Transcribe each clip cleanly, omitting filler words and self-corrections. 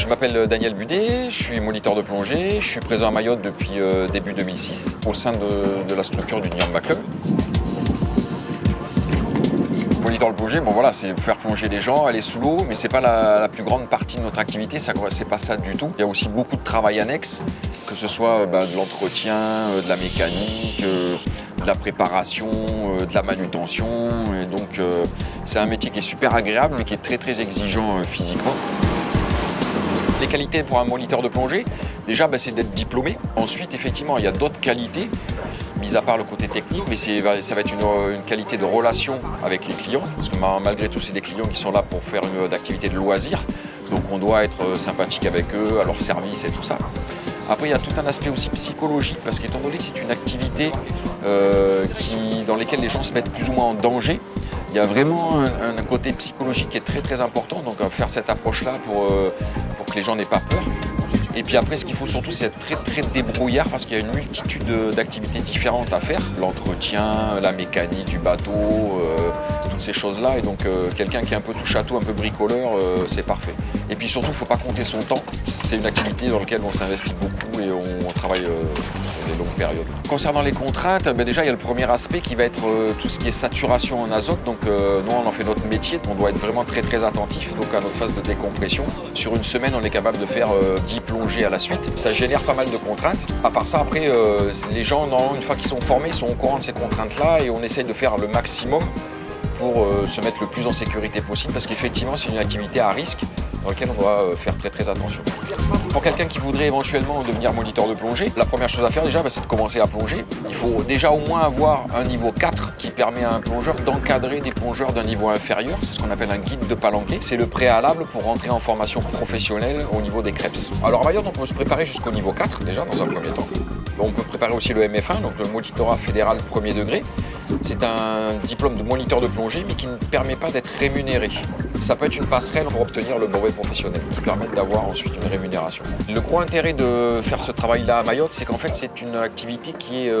m'appelle Daniel Budet, je suis moniteur de plongée, je suis présent à Mayotte depuis début 2006 au sein de la structure du Nyamba Club. Moniteur de plongée, bon voilà, c'est faire plonger les gens, aller sous l'eau, mais c'est pas la plus grande partie de notre activité, c'est pas ça du tout. Il y a aussi beaucoup de travail annexe, que ce soit de l'entretien, de la mécanique, de la préparation, de la manutention. Et donc c'est un métier qui est super agréable, mais qui est très exigeant physiquement. Les qualités pour un moniteur de plongée, déjà c'est d'être diplômé. Ensuite, effectivement, il y a d'autres qualités, mis à part le côté technique, mais ça va être une qualité de relation avec les clients, parce que malgré tout, c'est des clients qui sont là pour faire une activité de loisir, donc on doit être sympathique avec eux, à leur service et tout ça. Après, il y a tout un aspect aussi psychologique, parce qu'étant donné que c'est une activité dans laquelle les gens se mettent plus ou moins en danger, il y a vraiment un côté psychologique qui est très important, donc faire cette approche-là pour que les gens n'aient pas peur. Et puis après, ce qu'il faut surtout, c'est être très débrouillard parce qu'il y a une multitude d'activités différentes à faire. L'entretien, la mécanique du bateau, toutes ces choses-là. Et donc, quelqu'un qui est un peu touche-à-tout, un peu bricoleur, c'est parfait. Et puis surtout, il ne faut pas compter son temps. C'est une activité dans laquelle on s'investit beaucoup et on travaille sur des longues périodes. Concernant les contraintes, déjà, il y a le premier aspect qui va être tout ce qui est saturation en azote. Donc, nous, on en fait notre métier. On doit être vraiment très attentif donc, à notre phase de décompression. Sur une semaine, on est capable de faire 10 plongées à la suite. Ça génère pas mal de contraintes. À part ça, après, les gens, une fois qu'ils sont formés, ils sont au courant de ces contraintes-là et on essaye de faire le maximum pour se mettre le plus en sécurité possible parce qu'effectivement, c'est une activité à risque dans laquelle on doit faire très attention. Pour quelqu'un qui voudrait éventuellement devenir moniteur de plongée, la première chose à faire déjà, c'est de commencer à plonger. Il faut déjà au moins avoir un niveau 4 qui permet à un plongeur d'encadrer des plongeurs d'un niveau inférieur. C'est ce qu'on appelle un guide de palanquet. C'est le préalable pour rentrer en formation professionnelle au niveau des CREPS. Alors à Mayotte, on peut se préparer jusqu'au niveau 4 déjà dans un premier temps. On peut préparer aussi le MF1, donc le monitorat fédéral premier degré. C'est un diplôme de moniteur de plongée, mais qui ne permet pas d'être rémunéré. Ça peut être une passerelle pour obtenir le brevet professionnel, qui permet d'avoir ensuite une rémunération. Le gros intérêt de faire ce travail-là à Mayotte, c'est qu'en fait, c'est une activité qui est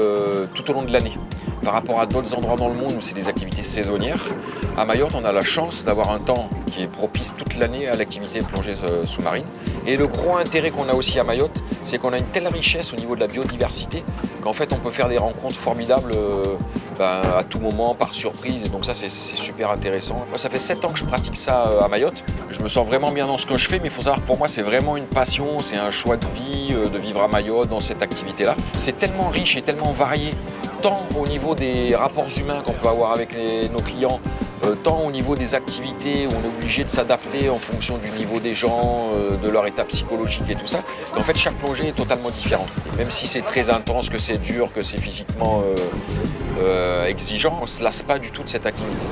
tout au long de l'année. Par rapport à d'autres endroits dans le monde où c'est des activités saisonnières, à Mayotte, on a la chance d'avoir un temps qui est propice toute l'année à l'activité de plongée sous-marine. Et le gros intérêt qu'on a aussi à Mayotte, c'est qu'on a une telle richesse au niveau de la biodiversité qu'en fait, on peut faire des rencontres formidables à tout moment, par surprise. Et donc ça, c'est super intéressant. Moi, ça fait 7 ans que je pratique ça à Mayotte. Je me sens vraiment bien dans ce que je fais, mais il faut savoir que pour moi, c'est vraiment une passion, c'est un choix de vie, de vivre à Mayotte dans cette activité-là. C'est tellement riche et tellement varié, tant au niveau des rapports humains qu'on peut avoir avec nos clients, tant au niveau des activités où on est obligé de s'adapter en fonction du niveau des gens, de leur état psychologique et tout ça, qu'en fait chaque plongée est totalement différente. Et même si c'est très intense, que c'est dur, que c'est physiquement exigeant, on ne se lasse pas du tout de cette activité.